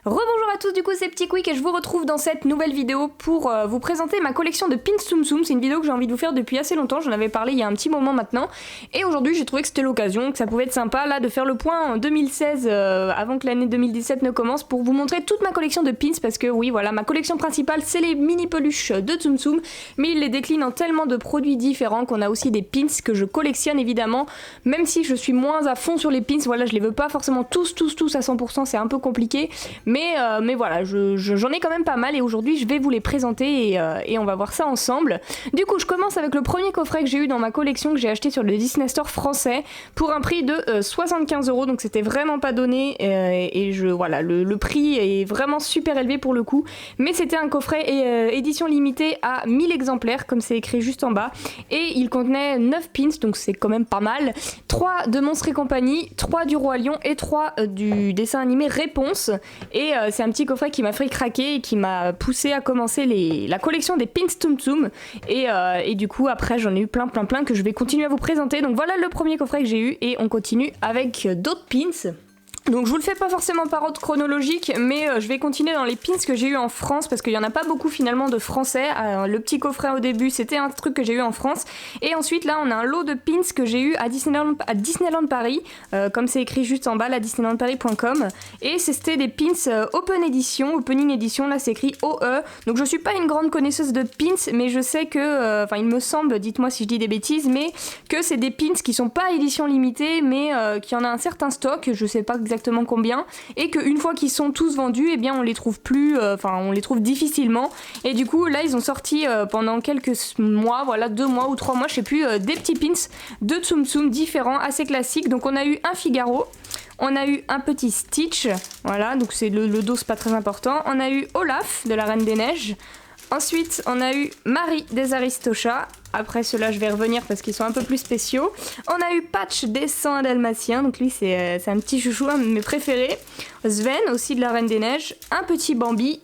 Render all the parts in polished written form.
Rebonjour à tous, du coup c'est Petit Quick et je vous retrouve dans cette nouvelle vidéo pour vous présenter ma collection de pins Tsum Tsum. C'est une vidéo que j'ai envie de vous faire depuis assez longtemps, j'en avais parlé il y a un petit moment maintenant. Et aujourd'hui j'ai trouvé que c'était l'occasion, que ça pouvait être sympa là de faire le point en 2016 avant que l'année 2017 ne commence pour vous montrer toute ma collection de pins. Parce que oui voilà, ma collection principale c'est les mini peluches de Tsum Tsum, mais il les décline en tellement de produits différents qu'on a aussi des pins que je collectionne évidemment. Même si je suis moins à fond sur les pins, voilà, je les veux pas forcément tous à 100%, c'est un peu compliqué. Mais voilà, j'en ai quand même pas mal et aujourd'hui je vais vous les présenter et on va voir ça ensemble. Du coup je commence avec le premier coffret que j'ai eu dans ma collection, que j'ai acheté sur le Disney Store français pour un prix de 75€, donc c'était vraiment pas donné voilà, le prix est vraiment super élevé pour le coup, mais c'était un coffret édition limitée à 1000 exemplaires comme c'est écrit juste en bas et il contenait 9 pins, donc c'est quand même pas mal, 3 de Monstres et compagnie, 3 du Roi Lion et 3 du dessin animé Réponse. Et c'est un petit coffret qui m'a fait craquer et qui m'a poussé à commencer la collection des pins Tsum Tsum. Et du coup, après, j'en ai eu plein que je vais continuer à vous présenter. Donc voilà le premier coffret que j'ai eu et on continue avec d'autres pins. Donc je vous le fais pas forcément par ordre chronologique, mais je vais continuer dans les pins que j'ai eu en France parce qu'il y en a pas beaucoup finalement de français. Le petit coffret au début c'était un truc que j'ai eu en France et ensuite là on a un lot de pins que j'ai eu à Disneyland Paris, comme c'est écrit juste en bas, la disneylandparis.com, et c'était des pins opening edition, là c'est écrit OE. Donc je suis pas une grande connaisseuse de pins, mais je sais que, il me semble, dites-moi si je dis des bêtises, mais que c'est des pins qui sont pas édition limitée, mais qu'il y en a un certain stock, je sais pas exactement combien, et qu'une fois qu'ils sont tous vendus, eh bien on les trouve plus, on les trouve difficilement, et du coup là ils ont sorti pendant quelques mois, voilà 2 mois ou 3 mois, je sais plus, des petits pins de Tsum Tsum différents, assez classiques. Donc on a eu un Figaro, on a eu un petit Stitch, voilà, donc c'est le dos, c'est pas très important. On a eu Olaf de la Reine des Neiges. Ensuite, on a eu Marie des Aristochats. Après ceux-là, je vais revenir parce qu'ils sont un peu plus spéciaux. On a eu Patch des 101 Dalmatiens. Donc lui, c'est un petit chouchou, un de mes préférés. Sven, aussi de la Reine des Neiges. Un petit Bambi.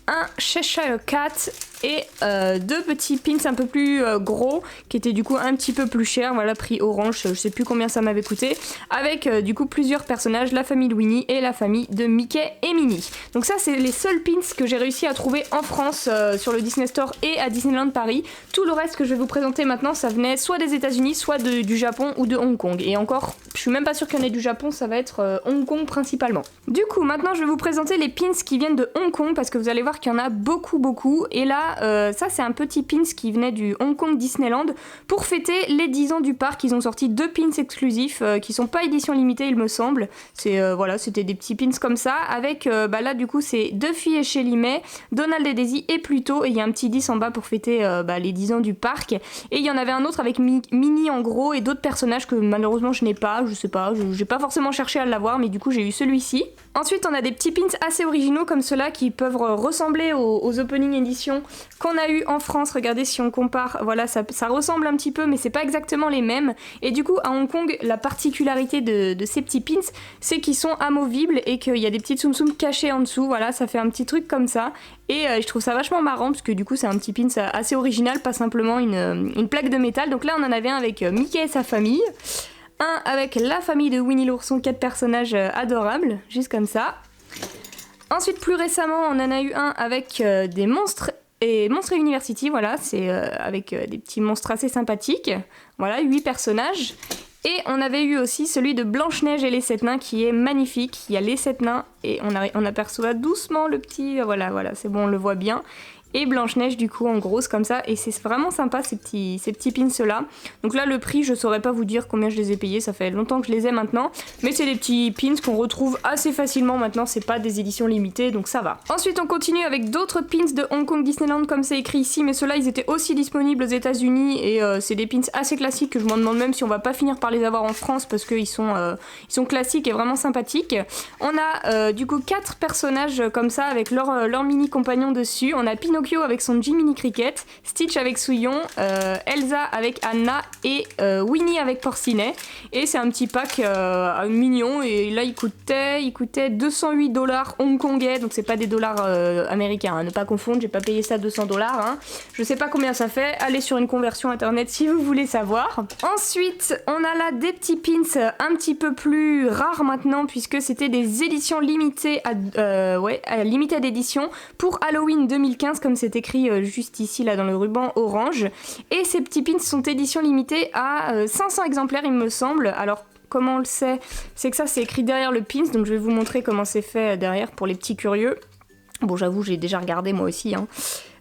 Un Cheshire Cat et 2 petits pins un peu plus gros qui étaient du coup un petit peu plus chers, voilà, prix orange, je sais plus combien ça m'avait coûté, avec du coup plusieurs personnages, la famille de Winnie et la famille de Mickey et Minnie. Donc ça c'est les seuls pins que j'ai réussi à trouver en France sur le Disney Store et à Disneyland Paris. Tout le reste que je vais vous présenter maintenant, ça venait soit des États-Unis, soit du Japon ou de Hong Kong, et encore je suis même pas sûre qu'il y en ait du Japon, ça va être Hong Kong principalement. Du coup maintenant je vais vous présenter les pins qui viennent de Hong Kong parce que vous allez voir qu'il y en a beaucoup, et là ça c'est un petit pins qui venait du Hong Kong Disneyland pour fêter les 10 ans du parc. Ils ont sorti 2 pins exclusifs qui sont pas édition limitée il me semble. Voilà, c'était des petits pins comme ça avec là du coup c'est 2 filles et Shelly May, Donald et Daisy et Pluto, et il y a un petit 10 en bas pour fêter les 10 ans du parc, et il y en avait un autre avec Minnie en gros et d'autres personnages que malheureusement je n'ai pas, je sais pas, j'ai pas forcément cherché à l'avoir, mais du coup j'ai eu celui-ci. Ensuite on a des petits pins assez originaux comme ceux-là qui peuvent ressembler aux opening editions qu'on a eu en France. Regardez si on compare, voilà, ça ressemble un petit peu mais c'est pas exactement les mêmes, et du coup à Hong Kong la particularité de ces petits pins c'est qu'ils sont amovibles et qu'il y a des petits Tsum Tsum cachés en dessous, voilà, ça fait un petit truc comme ça, et je trouve ça vachement marrant parce que du coup c'est un petit pins assez original, pas simplement une plaque de métal. Donc là on en avait un avec Mickey et sa famille, un avec la famille de Winnie l'ourson, 4 personnages adorables, juste comme ça. Ensuite, plus récemment, on en a eu un avec des monstres et Monstres University, voilà, c'est avec des petits monstres assez sympathiques, voilà, 8 personnages. Et on avait eu aussi celui de Blanche-Neige et les 7 nains qui est magnifique. Il y a les 7 nains et on aperçoit doucement le petit, voilà, c'est bon, on le voit bien. Et Blanche-Neige du coup en grosse comme ça, et c'est vraiment sympa ces petits pins là. Donc là le prix je saurais pas vous dire combien je les ai payés, ça fait longtemps que je les ai maintenant, mais c'est des petits pins qu'on retrouve assez facilement maintenant, c'est pas des éditions limitées donc ça va. Ensuite on continue avec d'autres pins de Hong Kong Disneyland comme c'est écrit ici, mais ceux-là ils étaient aussi disponibles aux États-Unis et c'est des pins assez classiques que je me demande même si on va pas finir par les avoir en France parce qu'ils sont classiques et vraiment sympathiques. On a du coup 4 personnages comme ça avec leur mini compagnon dessus. On a Pinocchio Pinocchio avec son Jiminy Cricket, Stitch avec Souillon, Elsa avec Anna et Winnie avec Porcinet. Et c'est un petit pack mignon et là il coûtait 208 $ hongkongais, donc c'est pas des dollars américains, hein, ne pas confondre, j'ai pas payé ça 200 $. Hein. Je sais pas combien ça fait, allez sur une conversion internet si vous voulez savoir. Ensuite, on a là des petits pins un petit peu plus rares maintenant puisque c'était des éditions limitées à limited edition pour Halloween 2015 comme c'est écrit juste ici là dans le ruban orange. Et ces petits pins sont éditions limitées à 500 exemplaires il me semble. Alors comment on le sait? C'est que ça c'est écrit derrière le pins, donc je vais vous montrer comment c'est fait derrière pour les petits curieux. Bon j'avoue j'ai déjà regardé moi aussi hein.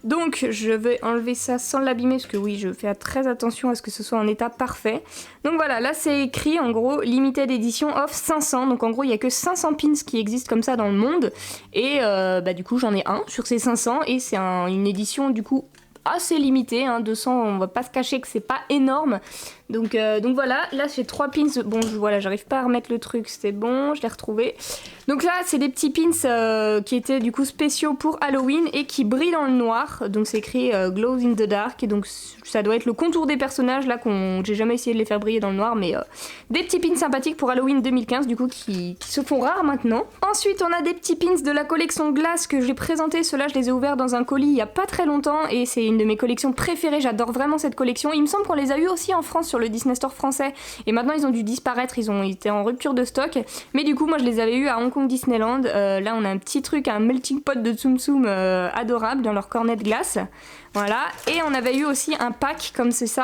Donc je vais enlever ça sans l'abîmer parce que oui je fais très attention à ce que ce soit en état parfait. Donc voilà, là c'est écrit en gros limited edition of 500, donc en gros il n'y a que 500 pins qui existent comme ça dans le monde et du coup j'en ai un sur ces 500 et c'est une édition du coup assez limitée, hein, 200 on va pas se cacher que c'est pas énorme. Donc voilà, là j'ai 3 pins, bon voilà j'arrive pas à remettre le truc, c'est bon, je l'ai retrouvé. Donc là c'est des petits pins qui étaient du coup spéciaux pour Halloween et qui brillent dans le noir, donc c'est écrit Glow in the Dark et donc ça doit être le contour des personnages là j'ai jamais essayé de les faire briller dans le noir mais des petits pins sympathiques pour Halloween 2015 du coup qui se font rares maintenant. Ensuite on a des petits pins de la collection Glace que j'ai présenté, ceux-là je les ai ouverts dans un colis il y a pas très longtemps et c'est une de mes collections préférées, j'adore vraiment cette collection. Il me semble qu'on les a eu aussi en France sur le Disney Store français et maintenant ils ont dû disparaître, ils étaient en rupture de stock mais du coup moi je les avais eu à Hong Kong Disneyland. Là on a un petit truc, un melting pot de Tsum Tsum adorable dans leur cornet de glace. Voilà, et on avait eu aussi un pack comme ceci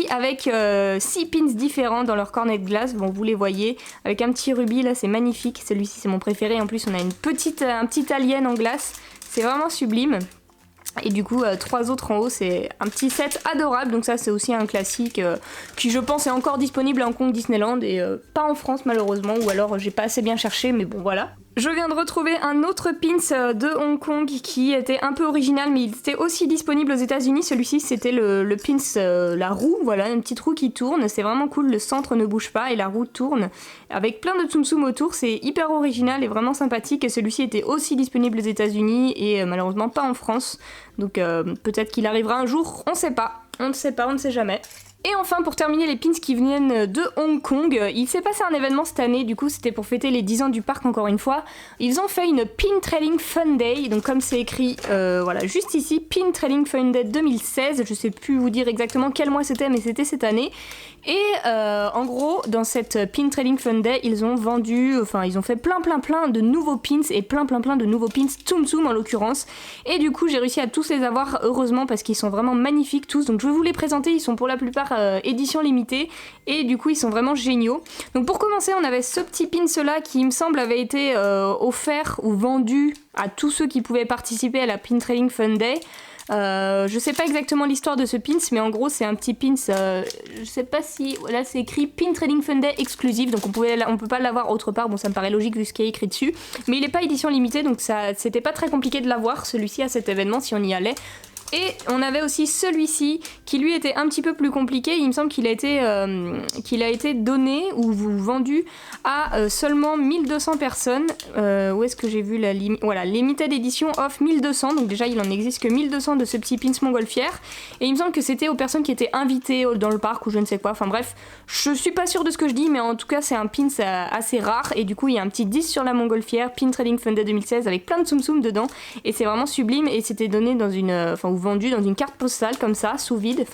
avec 6 pins différents dans leur cornet de glace. Bon, vous les voyez, avec un petit rubis là, c'est magnifique. Celui-ci c'est mon préféré. En plus, on a un petit alien en glace. C'est vraiment sublime. Et du coup, 3 autres en haut, c'est un petit set adorable. Donc ça, c'est aussi un classique qui, je pense, est encore disponible à Hong Kong Disneyland et pas en France malheureusement. Ou alors, j'ai pas assez bien cherché, mais bon, voilà. Je viens de retrouver un autre pins de Hong Kong qui était un peu original mais il était aussi disponible aux États-Unis. Celui-ci c'était le pins, la roue, voilà, une petite roue qui tourne, c'est vraiment cool, le centre ne bouge pas et la roue tourne avec plein de Tsum Tsum autour, c'est hyper original et vraiment sympathique et celui-ci était aussi disponible aux États-Unis et malheureusement pas en France. Donc peut-être qu'il arrivera un jour, on ne sait jamais. Et enfin, pour terminer les pins qui viennent de Hong Kong, il s'est passé un événement cette année, du coup c'était pour fêter les 10 ans du parc encore une fois. Ils ont fait une Pin Trading Fun Day, donc comme c'est écrit voilà juste ici, Pin Trading Fun Day 2016, je sais plus vous dire exactement quel mois c'était mais c'était cette année. Et en gros, dans cette Pin Trading Fun Day, ils ont fait plein de nouveaux pins et plein de nouveaux pins Tsum Tsum en l'occurrence. Et du coup, j'ai réussi à tous les avoir heureusement parce qu'ils sont vraiment magnifiques tous. Donc je vais vous les présenter, ils sont pour la plupart édition limitée et du coup ils sont vraiment géniaux. Donc pour commencer, on avait ce petit pins là qui il me semble avait été offert ou vendu à tous ceux qui pouvaient participer à la Pin Trading Fun Day. Je sais pas exactement l'histoire de ce pins, mais en gros c'est un petit pins, je sais pas si, là c'est écrit Pin Trading Fun Day exclusive, donc on peut pas l'avoir autre part, bon ça me paraît logique vu ce qui est écrit dessus, mais il est pas édition limitée donc c'était pas très compliqué de l'avoir celui-ci à cet événement si on y allait. Et on avait aussi celui-ci qui lui était un petit peu plus compliqué, il me semble qu'il a été donné ou vendu à seulement 1200 personnes. Où est-ce que j'ai vu la limite? Voilà, limited edition of 1200, donc déjà il en existe que 1200 de ce petit pins montgolfière. Et il me semble que c'était aux personnes qui étaient invitées dans le parc ou je ne sais quoi, enfin bref, je suis pas sûre de ce que je dis, mais en tout cas c'est un pins assez rare. Et du coup il y a un petit 10 sur la montgolfière, Pin Trading Fun Day 2016 avec plein de Tsum Tsum dedans. Et c'est vraiment sublime et c'était donné dans vendu dans une carte postale comme ça, sous vide,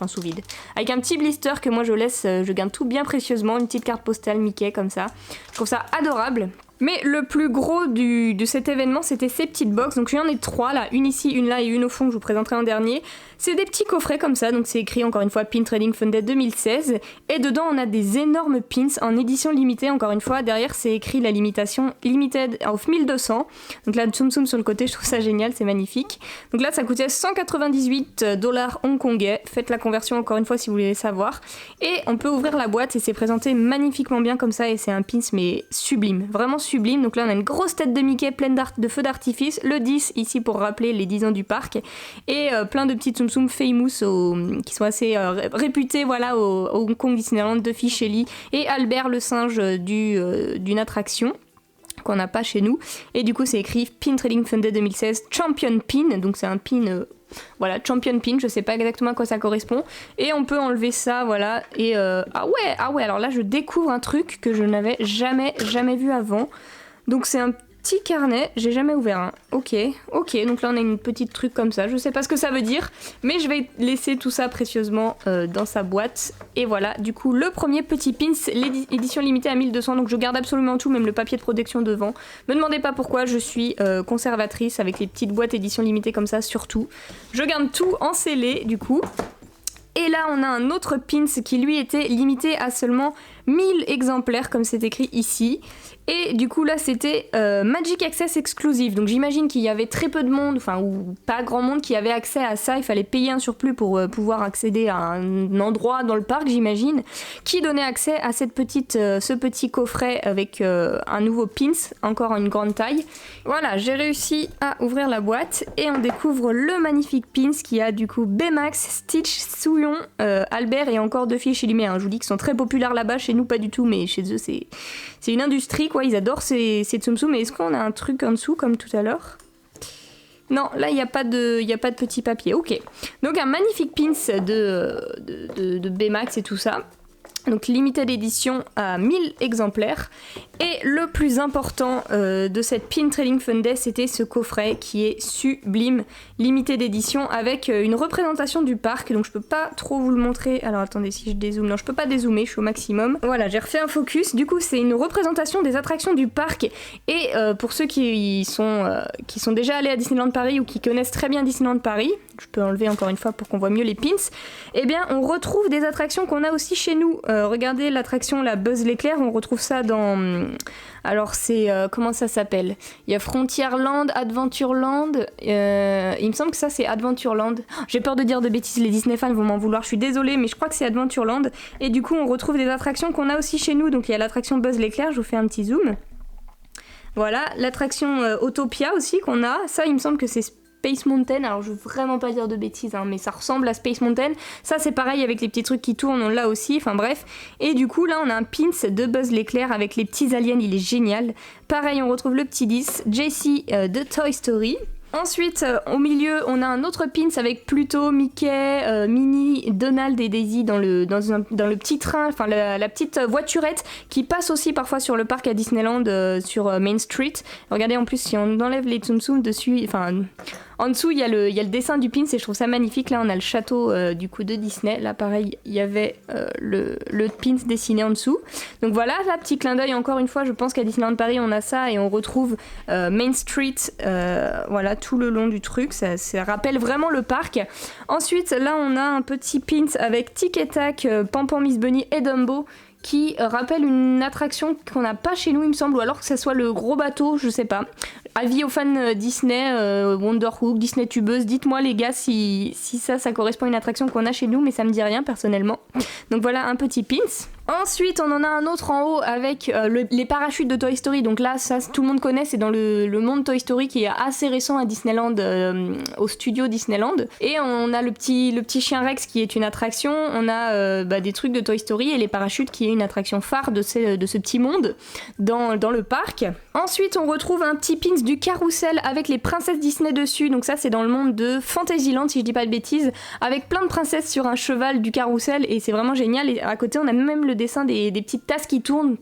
avec un petit blister que moi je garde tout bien précieusement, une petite carte postale Mickey comme ça. Je trouve ça adorable. Mais le plus gros de cet événement, c'était ces petites box. Donc il y en a 3 là, une ici, une là et une au fond que je vous présenterai en dernier. C'est des petits coffrets comme ça, donc c'est écrit encore une fois Pin Trading Fun Day 2016. Et dedans on a des énormes pins en édition limitée, encore une fois. Derrière c'est écrit la limitation Limited of 1200. Donc là Tsum Tsum sur le côté, je trouve ça génial, c'est magnifique. Donc là ça coûtait 198 $ hongkongais. Faites la conversion encore une fois si vous voulez savoir. Et on peut ouvrir la boîte et c'est présenté magnifiquement bien comme ça. Et c'est un pins mais sublime, vraiment sublime. Donc là on a une grosse tête de Mickey pleine de feux d'artifice, le 10 ici pour rappeler les 10 ans du parc et plein de petits Tsum Tsum famous qui sont assez réputés voilà, au Hong Kong Disneyland, Duffy, Shelly et Albert le singe d'une attraction. qu'on n'a pas chez nous. Et du coup, c'est écrit Pin Trading Fun Day 2016 Champion Pin. Donc c'est un pin, voilà, Champion Pin. Je sais pas exactement à quoi ça correspond. Et on peut enlever ça, voilà. Et ah ouais. Alors là, je découvre un truc que je n'avais jamais vu avant. Donc c'est un petit carnet, j'ai jamais ouvert un. Ok, donc là on a une petite truc comme ça, je sais pas ce que ça veut dire, mais je vais laisser tout ça précieusement dans sa boîte. Et voilà, du coup le premier petit pins, l'édition limitée à 1200, donc je garde absolument tout, même le papier de protection devant. Me demandez pas pourquoi, je suis conservatrice avec les petites boîtes édition limitée comme ça, surtout. Je garde tout en scellé du coup. Et là on a un autre pins qui lui était limité à seulement 1000 exemplaires comme c'est écrit ici. Et du coup là c'était Magic Access Exclusive, donc j'imagine qu'il y avait très peu de monde, enfin ou pas grand monde qui avait accès à ça, il fallait payer un surplus pour pouvoir accéder à un endroit dans le parc j'imagine, qui donnait accès à ce petit coffret avec un nouveau pins, encore une grande taille. Voilà, j'ai réussi à ouvrir la boîte et on découvre le magnifique pins qui a du coup Baymax, Stitch, Souillon, Albert et encore 2 filles chez Lumé, hein. Je vous dis qu'ils sont très populaires là-bas, chez nous pas du tout, mais chez eux c'est une industrie quoi, ils adorent ces Tsum Tsum. Mais est-ce qu'on a un truc en dessous comme tout à l'heure? Non, là il n'y a pas de petit papier, ok. Donc un magnifique pins de Baymax et tout ça. Donc limited edition à 1000 exemplaires. Et le plus important de cette Pin Trading Fun Day, c'était ce coffret qui est sublime, limité d'édition avec une représentation du parc. Donc je peux pas trop vous le montrer. Alors attendez, si je dézoome, non je peux pas dézoomer, je suis au maximum. Voilà, j'ai refait un focus. Du coup c'est une représentation des attractions du parc. Et pour ceux qui sont déjà allés à Disneyland Paris ou qui connaissent très bien Disneyland Paris, je peux enlever encore une fois pour qu'on voit mieux les pins, eh bien on retrouve des attractions qu'on a aussi chez nous. Regardez l'attraction la Buzz l'éclair, on retrouve ça dans... Alors c'est... comment ça s'appelle? Il y a Frontierland, Adventureland, il me semble que ça c'est Adventureland. J'ai peur de dire de bêtises, les Disney fans vont m'en vouloir, je suis désolée, mais je crois que c'est Adventureland. Et du coup on retrouve des attractions qu'on a aussi chez nous, donc il y a l'attraction Buzz l'éclair, je vous fais un petit zoom. Voilà, l'attraction Autopia aussi qu'on a, ça il me semble que c'est Space Mountain, alors je veux vraiment pas dire de bêtises, hein, mais ça ressemble à Space Mountain. Ça c'est pareil avec les petits trucs qui tournent, on l'a aussi, enfin bref. Et du coup là on a un pins de Buzz l'éclair avec les petits aliens, il est génial. Pareil on retrouve le petit 10, Jessie de Toy Story. Ensuite, au milieu, on a un autre pins avec Pluto, Mickey, Minnie, Donald et Daisy dans le petit train, enfin la petite voiturette qui passe aussi parfois sur le parc à Disneyland sur Main Street. Regardez en plus si on enlève les Tsum Tsum dessus, enfin en dessous il y a le dessin du pins et je trouve ça magnifique. Là on a le château du coup de Disney. Là pareil il y avait le pins dessiné en dessous. Donc voilà, là petit clin d'œil encore une fois. Je pense qu'à Disneyland Paris on a ça et on retrouve Main Street, voilà tout le long du truc. Ça rappelle vraiment le parc. Ensuite là on a un petit pins avec Tic et Tac, Pampan, Miss Bunny et Dumbo, qui rappelle une attraction qu'on n'a pas chez nous il me semble, ou alors que ça soit le gros bateau, je sais pas. Avis aux fans Disney, Wonderhook, Disney Tubeuse, dites-moi les gars si ça correspond à une attraction qu'on a chez nous, mais ça me dit rien personnellement. Donc voilà un petit pins. Ensuite on en a un autre en haut avec les parachutes de Toy Story, donc là ça tout le monde connaît, c'est dans le monde Toy Story qui est assez récent à Disneyland, au studio Disneyland. Et on a le petit chien Rex qui est une attraction, on a des trucs de Toy Story et les parachutes qui est une attraction phare de ce petit monde dans le parc. Ensuite on retrouve un petit pins du carrousel avec les princesses Disney dessus, donc ça c'est dans le monde de Fantasyland si je dis pas de bêtises, avec plein de princesses sur un cheval du carrousel et c'est vraiment génial. Et à côté on a même le dessin des petites tasses qui tournent,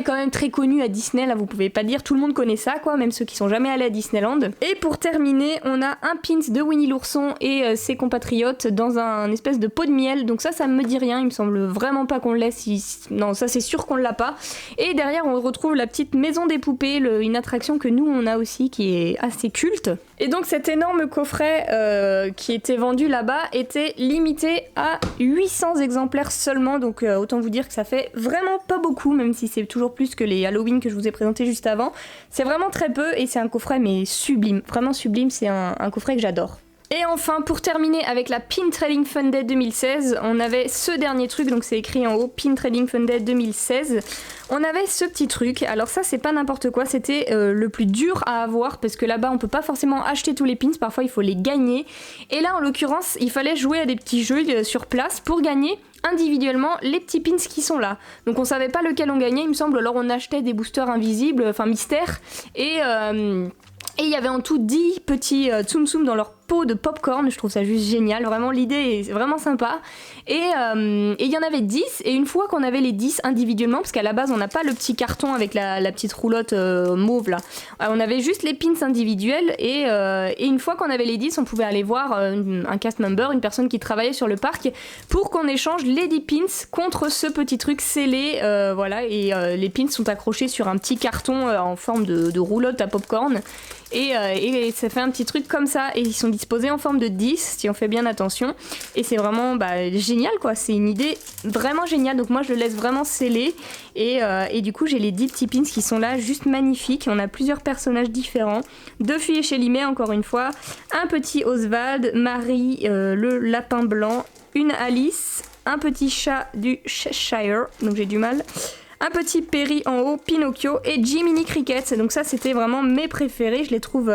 quand même très connu à Disney, là vous pouvez pas dire, tout le monde connaît ça quoi, même ceux qui sont jamais allés à Disneyland. Et pour terminer on a un pins de Winnie l'ourson et ses compatriotes dans un espèce de pot de miel, donc ça me dit rien, il me semble vraiment pas qu'on le laisse, non ça c'est sûr qu'on l'a pas. Et derrière on retrouve la petite maison des poupées, une attraction que nous on a aussi qui est assez culte. Et donc cet énorme coffret qui était vendu là-bas était limité à 800 exemplaires seulement, donc autant vous dire que ça fait vraiment pas beaucoup, même si c'est toujours plus que les Halloween que je vous ai présentés juste avant. C'est vraiment très peu et c'est un coffret mais sublime, vraiment sublime, c'est un coffret que j'adore. Et enfin, pour terminer avec la Pin Trading Fun Day 2016, on avait ce dernier truc, donc c'est écrit en haut, Pin Trading Fun Day 2016. On avait ce petit truc, alors ça c'est pas n'importe quoi, c'était le plus dur à avoir parce que là-bas on peut pas forcément acheter tous les pins, parfois il faut les gagner. Et là en l'occurrence, il fallait jouer à des petits jeux sur place pour gagner individuellement les petits pins qui sont là. Donc on savait pas lequel on gagnait, il me semble, alors on achetait des boosters invisibles, enfin mystères, et il y avait en tout 10 petits Tsum Tsum dans leur pot de popcorn, je trouve ça juste génial, vraiment l'idée est vraiment sympa. Et il y en avait 10, et une fois qu'on avait les 10 individuellement, parce qu'à la base on n'a pas le petit carton avec la petite roulotte mauve là, on avait juste les pins individuels, et une fois qu'on avait les 10, on pouvait aller voir un cast member, une personne qui travaillait sur le parc, pour qu'on échange les 10 pins contre ce petit truc scellé, voilà, et les pins sont accrochés sur un petit carton en forme de roulotte à popcorn. Et ça fait un petit truc comme ça, et ils sont disposés en forme de 10 si on fait bien attention, et c'est vraiment génial quoi, c'est une idée vraiment géniale. Donc moi je le laisse vraiment scellé, et du coup j'ai les 10 petits pins qui sont là, juste magnifiques. On a plusieurs personnages différents, 2 filles chez Limé encore une fois, un petit Oswald, Marie, le lapin blanc, une Alice, un petit chat du Cheshire, donc j'ai du mal, un petit Perry en haut, Pinocchio et Jiminy Cricket. Donc ça c'était vraiment mes préférés, je les trouve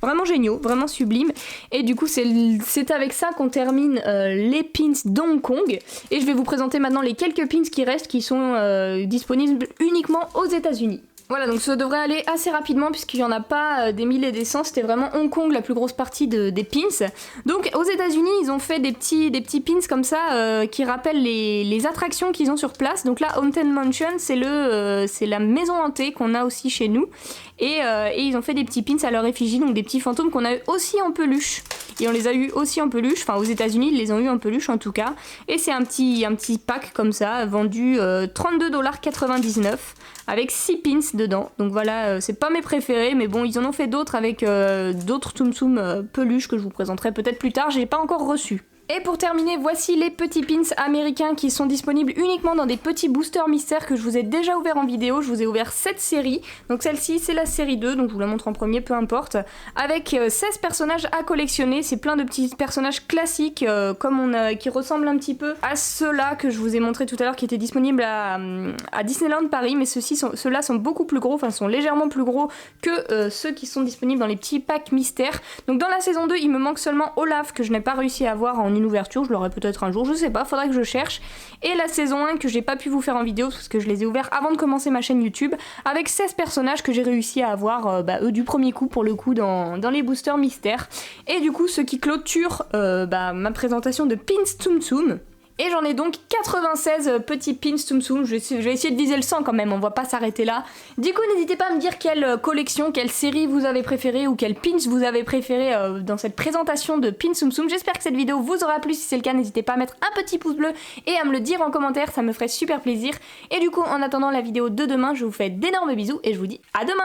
vraiment géniaux, vraiment sublimes. Et du coup c'est avec ça qu'on termine les pins d'Hong Kong. Et je vais vous présenter maintenant les quelques pins qui restent, qui sont disponibles uniquement aux États-Unis. Voilà, donc ça devrait aller assez rapidement puisqu'il n'y en a pas des mille et des cents, c'était vraiment Hong Kong la plus grosse partie des pins. Donc aux États-Unis ils ont fait des petits pins comme ça qui rappellent les attractions qu'ils ont sur place. Donc là, Haunted Mansion, c'est la maison hantée qu'on a aussi chez nous. Et ils ont fait des petits pins à leur effigie, donc des petits fantômes qu'on a eu aussi en peluche. Et on les a eu aussi en peluche, enfin aux États-Unis ils les ont eu en peluche en tout cas. Et c'est un petit pack comme ça, vendu 32,99$ avec 6 pins dedans. Donc voilà, c'est pas mes préférés, mais bon, ils en ont fait d'autres avec d'autres Tsum Tsum peluches que je vous présenterai peut-être plus tard, j'ai pas encore reçu. Et pour terminer, voici les petits pins américains qui sont disponibles uniquement dans des petits boosters mystères que je vous ai déjà ouvert en vidéo. Je vous ai ouvert cette série, donc celle-ci c'est la série 2, donc je vous la montre en premier, peu importe, avec 16 personnages à collectionner. C'est plein de petits personnages classiques qui ressemblent un petit peu à ceux-là que je vous ai montré tout à l'heure, qui étaient disponibles à Disneyland Paris, mais ceux-là sont beaucoup plus gros, enfin sont légèrement plus gros que ceux qui sont disponibles dans les petits packs mystères. Donc dans la saison 2, il me manque seulement Olaf que je n'ai pas réussi à avoir en une ouverture, je l'aurai peut-être un jour, je sais pas, faudrait que je cherche. Et la saison 1 que j'ai pas pu vous faire en vidéo parce que je les ai ouverts avant de commencer ma chaîne YouTube, avec 16 personnages que j'ai réussi à avoir eux du premier coup pour le coup dans les boosters mystères. Et du coup ce qui clôture ma présentation de Pins Tsum Tsum. Et j'en ai donc 96 petits pins Tsum Tsum, je vais essayer de viser le 100 quand même, on va pas s'arrêter là. Du coup n'hésitez pas à me dire quelle collection, quelle série vous avez préféré ou quel pins vous avez préféré dans cette présentation de Pins Tsum Tsum. J'espère que cette vidéo vous aura plu, si c'est le cas n'hésitez pas à mettre un petit pouce bleu et à me le dire en commentaire, ça me ferait super plaisir. Et du coup en attendant la vidéo de demain, je vous fais d'énormes bisous et je vous dis à demain.